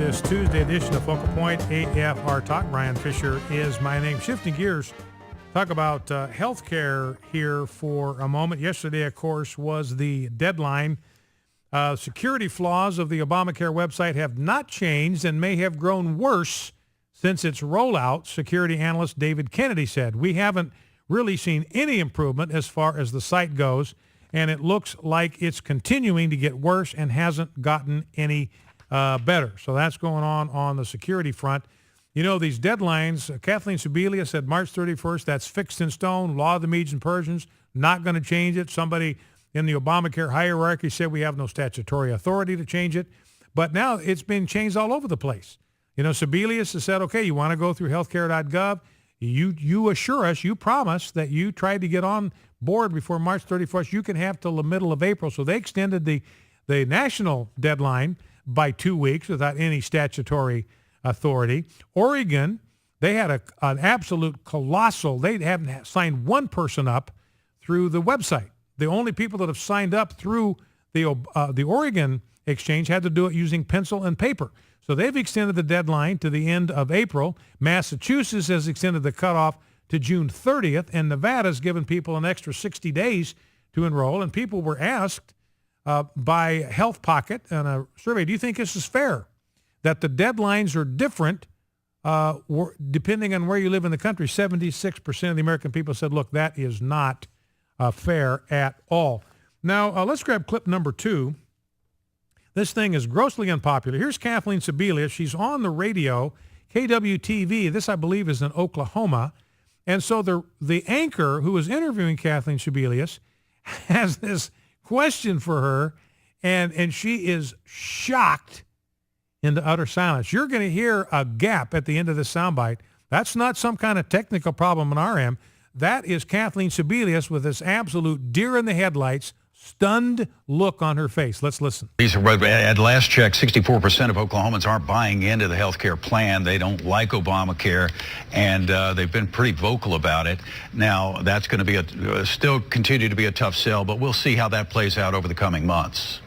this Tuesday edition of Focal Point AFR Talk. Brian Fisher is my name. Shifting gears, talk about healthcare here for a moment. Yesterday, of course, was the deadline. Security flaws of the Obamacare website have not changed and may have grown worse since its rollout, security analyst David Kennedy said. We haven't really seen any improvement as far as the site goes, and it looks like it's continuing to get worse and hasn't gotten any better. So that's going on the security front. You know, these deadlines, Kathleen Sebelius said March 31st, that's fixed in stone, law of the Medes and Persians, not going to change it. Somebody in the Obamacare hierarchy said we have no statutory authority to change it. But now it's been changed all over the place. You know, Sebelius has said, okay, you want to go through healthcare.gov. You assure us, you promise that you tried to get on board before March 31st. You can have till the middle of April. So they extended the national deadline by 2 weeks without any statutory authority. Oregon, they had an absolute colossal, they haven't signed one person up through the website. The only people that have signed up through the Oregon exchange had to do it using pencil and paper. So they've extended the deadline to the end of April. Massachusetts has extended the cutoff to June 30th, and Nevada's given people an extra 60 days to enroll. And people were asked by Health Pocket in a survey, do you think this is fair, that the deadlines are different depending on where you live in the country? 76% of the American people said, look, that is not fair at all. Now, let's grab clip number 2. This thing is grossly unpopular. Here's Kathleen Sebelius. She's on the radio, KWTV. This, I believe, is in Oklahoma. And so the anchor who was interviewing Kathleen Sebelius has this question for her, and she is shocked into utter silence. You're going to hear a gap at the end of this soundbite. That's not some kind of technical problem on our end. That is Kathleen Sebelius with this absolute deer in the headlights, stunned look on her face. Let's listen. At last check, 64% of Oklahomans aren't buying into the health care plan. They don't like Obamacare, and they've been pretty vocal about it. Now, that's going to be still continue to be a tough sell, but we'll see how that plays out over the coming months.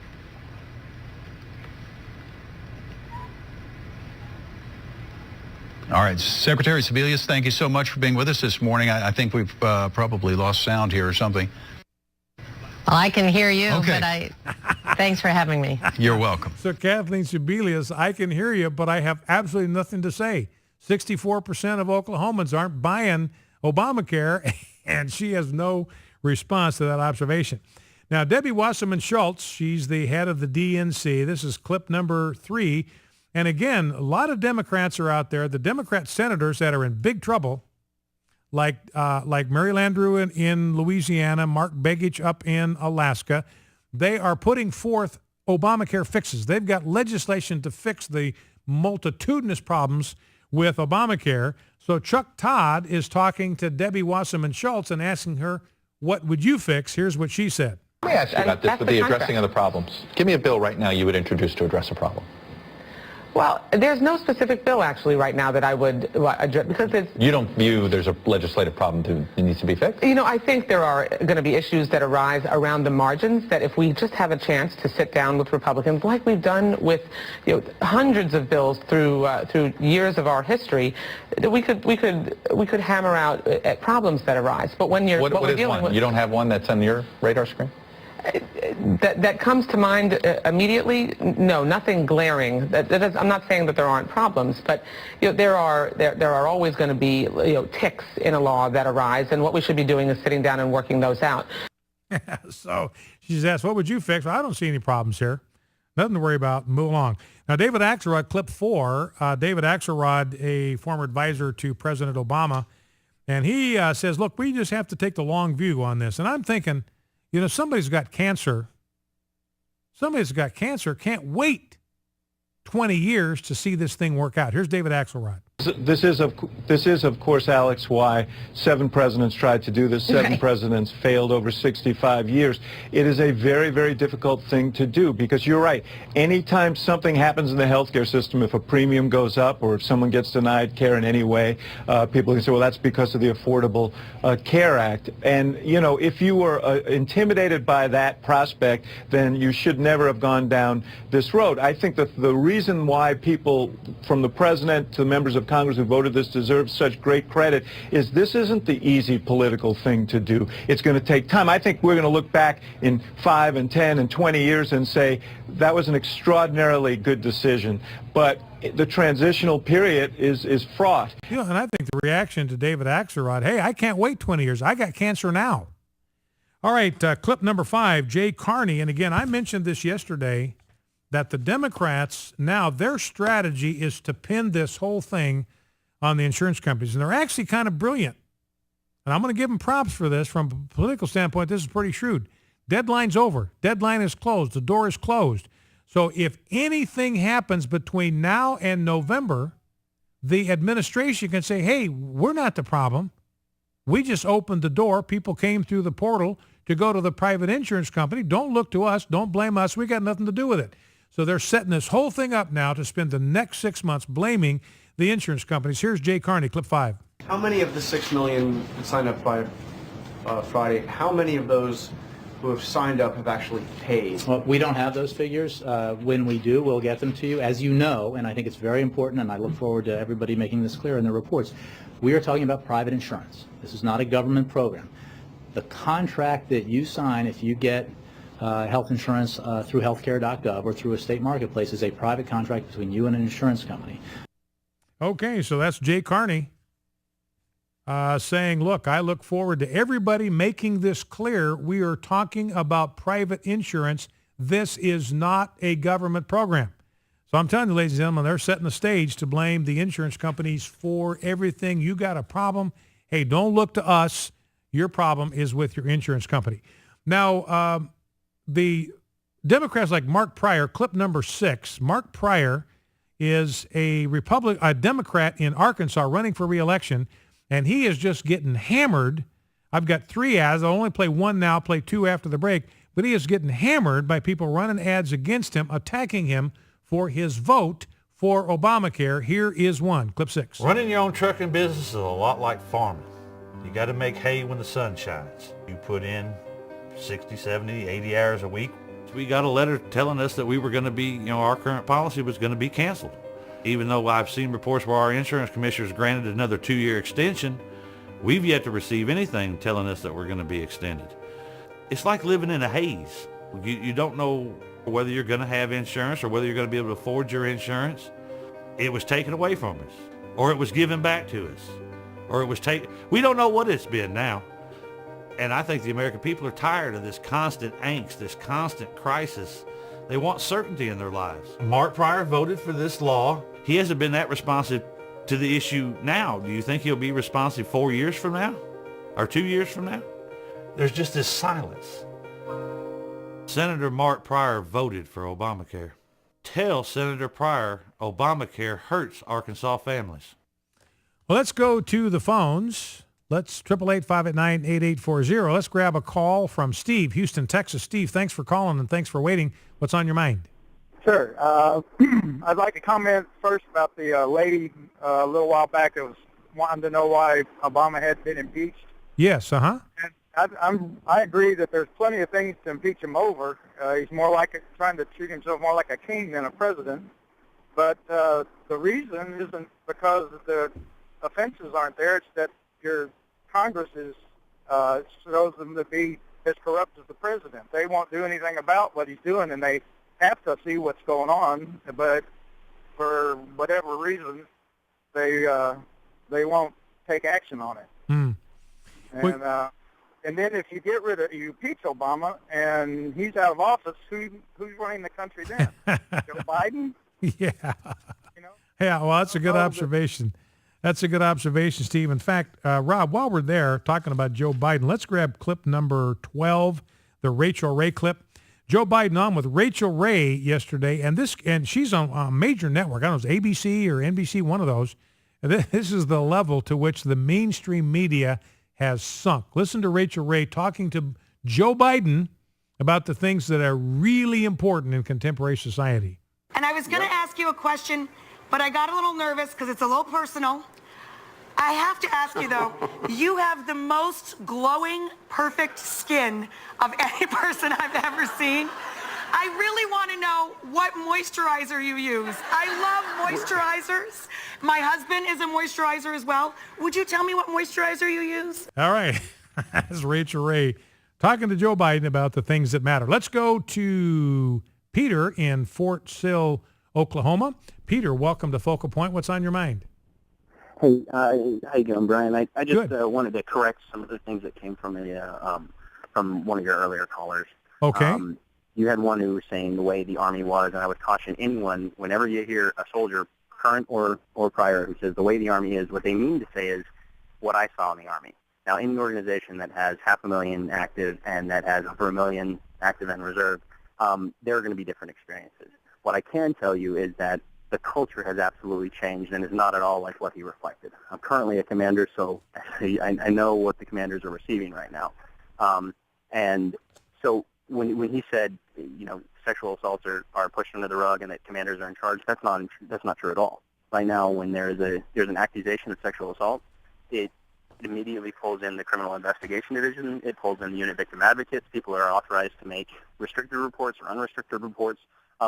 All right, Secretary Sebelius, thank you so much for being with us this morning. I think we've probably lost sound here or something. Well, I can hear you, okay. But thanks for having me. You're welcome. So Kathleen Sebelius, I can hear you, but I have absolutely nothing to say. 64% of Oklahomans aren't buying Obamacare, and she has no response to that observation. Now, Debbie Wasserman Schultz, she's the head of the DNC. This is clip number 3. And again, a lot of Democrats are out there, the Democrat senators that are in big trouble, like Mary Landrieu in Louisiana, Mark Begich up in Alaska. They are putting forth Obamacare fixes. They've got legislation to fix the multitudinous problems with Obamacare. So Chuck Todd is talking to Debbie Wasserman Schultz and asking her, what would you fix? Here's what she said. Let me ask you about this with the addressing of the problems. Give me a bill right now you would introduce to address a problem. Well, there's no specific bill actually right now that I would address because it's... You don't view there's a legislative problem that needs to be fixed? You know, I think there are going to be issues that arise around the margins that if we just have a chance to sit down with Republicans like we've done with hundreds of bills through years of our history, that we could hammer out problems that arise. But when you're what is one? You don't have one that's on your radar screen? That comes to mind immediately? No, nothing glaring. I'm not saying that there aren't problems, but there are always going to be ticks in a law that arise, and what we should be doing is sitting down and working those out. So she's asked, what would you fix? Well, I don't see any problems here. Nothing to worry about. Move along. Now, David Axelrod, clip 4. David Axelrod, a former advisor to President Obama, and he says, look, we just have to take the long view on this. And I'm thinking, somebody's got cancer. Somebody that's got cancer can't wait 20 years to see this thing work out. Here's David Axelrod. This is, of course, Alex, why 7 presidents tried to do this. 7 Right. presidents failed over 65 years. It is a very, very difficult thing to do because you're right. Anytime something happens in the healthcare system, if a premium goes up or if someone gets denied care in any way, people can say, well, that's because of the Affordable Care Act. And, you know, if you were intimidated by that prospect, then you should never have gone down this road. I think that the reason why people, from the president to the members of Congress who voted this, deserve such great credit is this isn't the easy political thing to do. It's going to take time. I think we're going to look back in 5 and 10 and 20 years and say that was an extraordinarily good decision. But the transitional period is fraught. You know, and I think the reaction to David Axelrod, hey, I can't wait 20 years. I got cancer now. All right, clip number 5, Jay Carney. And again, I mentioned this yesterday, that the Democrats now, their strategy is to pin this whole thing on the insurance companies. And they're actually kind of brilliant. And I'm going to give them props for this. From a political standpoint, this is pretty shrewd. Deadline's over. Deadline is closed. The door is closed. So if anything happens between now and November, the administration can say, hey, we're not the problem. We just opened the door. People came through the portal to go to the private insurance company. Don't look to us. Don't blame us. We got nothing to do with it. So they're setting this whole thing up now to spend the next 6 months blaming the insurance companies. Here's Jay Carney, clip 5. How many of the 6 million signed up by Friday, how many of those who have signed up have actually paid? Well, we don't have those figures. When we do, we'll get them to you. As you know, and I think it's very important, and I look forward to everybody making this clear in their reports, we are talking about private insurance. This is not a government program. The contract that you sign if you get health insurance through healthcare.gov or through a state marketplace is a private contract between you and an insurance company. Okay, so that's Jay Carney saying, look, I look forward to everybody making this clear. We are talking about private insurance. This is not a government program. So I'm telling you, ladies and gentlemen, they're setting the stage to blame the insurance companies for everything. You got a problem. Hey, don't look to us. Your problem is with your insurance company. Now, the Democrats like Mark Pryor, clip number 6. Mark Pryor is a Democrat in Arkansas running for re-election, and he is just getting hammered. I've got 3 ads. I'll only play 1 now, play 2 after the break. But he is getting hammered by people running ads against him, attacking him for his vote for Obamacare. Here is one, clip 6. Running your own trucking business is a lot like farming. You got to make hay when the sun shines. You put in 60, 70, 80 hours a week. We got a letter telling us that we were going to be, our current policy was going to be canceled. Even though I've seen reports where our insurance commissioners granted another 2-year extension, we've yet to receive anything telling us that we're going to be extended. It's like living in a haze. You don't know whether you're going to have insurance or whether you're going to be able to afford your insurance. It was taken away from us, or it was given back to us, or it was taken. We don't know what it's been now. And I think the American people are tired of this constant angst, this constant crisis. They want certainty in their lives. Mark Pryor voted for this law. He hasn't been that responsive to the issue now. Do you think he'll be responsive 4 years from now? Or 2 years from now? There's just this silence. Senator Mark Pryor voted for Obamacare. Tell Senator Pryor Obamacare hurts Arkansas families. Well, let's go to the phones. Let's 888-589-8840. Let's grab a call from Steve, Houston, Texas. Steve, thanks for calling and thanks for waiting. What's on your mind? Sure. I'd like to comment first about the lady a little while back that was wanting to know why Obama had been impeached. Yes, And I agree that there's plenty of things to impeach him over. He's more like trying to treat himself more like a king than a president. But the reason isn't because the offenses aren't there. It's that your Congress shows them to be as corrupt as the president. They won't do anything about what he's doing, and they have to see what's going on. But for whatever reason, they won't take action on it. Mm. And then if you you impeach Obama and he's out of office, who's running the country then? Joe Biden? Yeah. Yeah, well, that's a good observation. That's a good observation, Steve. In fact, Rob, while we're there talking about Joe Biden, let's grab clip number 12, the Rachel Ray clip. Joe Biden on with Rachel Ray yesterday, and she's on a major network. I don't know if it's ABC or NBC, one of those. This is the level to which the mainstream media has sunk. Listen to Rachel Ray talking to Joe Biden about the things that are really important in contemporary society. And I was going to ask you a question, but I got a little nervous because it's a little personal. I have to ask you, though, you have the most glowing, perfect skin of any person I've ever seen. I really want to know what moisturizer you use. I love moisturizers. My husband is a moisturizer as well. Would you tell me what moisturizer you use? All right. That's Rachel Ray talking to Joe Biden about the things that matter. Let's go to Peter in Fort Sill, Oklahoma. Peter, welcome to Focal Point. What's on your mind? Hey, how you doing, Brian? I just wanted to correct some of the things that came from from one of your earlier callers. Okay. You had one who was saying the way the Army was, and I would caution anyone, whenever you hear a soldier, current or prior, who says the way the Army is, what they mean to say is what I saw in the Army. Now, any organization that has 500,000 active and that has over 1 million active and reserve, there are going to be different experiences. What I can tell you is that the culture has absolutely changed and is not at all like what he reflected. I'm currently a commander, so I know what the commanders are receiving right now. And so when he said, sexual assaults are pushed under the rug and that commanders are in charge, that's not true at all. Right now, when there's an accusation of sexual assault, it immediately pulls in the Criminal Investigation Division. It pulls in the Unit Victim Advocates. People are authorized to make restricted reports or unrestricted reports.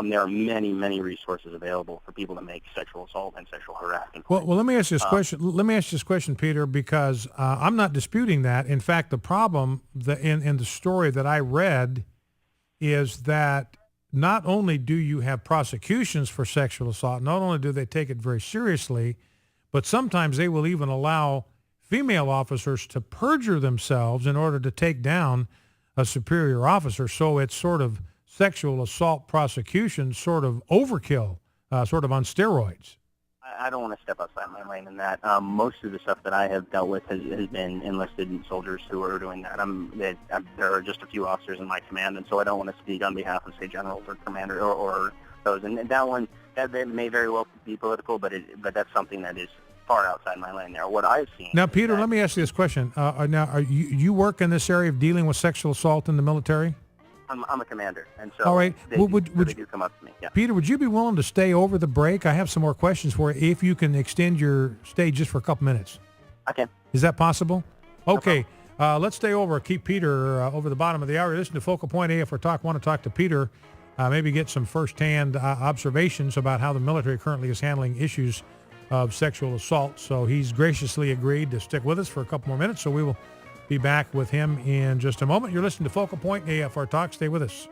There are many, many resources available for people to make sexual assault and sexual harassment. Well, let me ask you this question. Let me ask you this question, Peter, because I'm not disputing that. In fact, the problem in the story that I read is that not only do you have prosecutions for sexual assault, not only do they take it very seriously, but sometimes they will even allow female officers to perjure themselves in order to take down a superior officer. So it's sort of sexual assault prosecution, sort of overkill, sort of on steroids. I don't want to step outside my lane in that. Most of the stuff that I have dealt with has been enlisted soldiers who are doing that. There are just a few officers in my command, and so I don't want to speak on behalf of, say, generals or commander or those. And that one, that may very well be political, but that's something that is far outside my lane there. What I've seen. Now, Peter, let me ask you this question. Now, are you work in this area of dealing with sexual assault in the military? I'm a commander, and so all right. they do come up to me. Yeah. Peter, would you be willing to stay over the break? I have some more questions for you if you can extend your stay just for a couple minutes. I can. Is that possible? Okay. Let's stay over. Keep Peter over the bottom of the hour. Listen to Focal Point AFR Talk. Want to talk to Peter, maybe get some firsthand observations about how the military currently is handling issues of sexual assault. So he's graciously agreed to stick with us for a couple more minutes. So we will be back with him in just a moment. You're listening to Focal Point AFR Talk. Stay with us.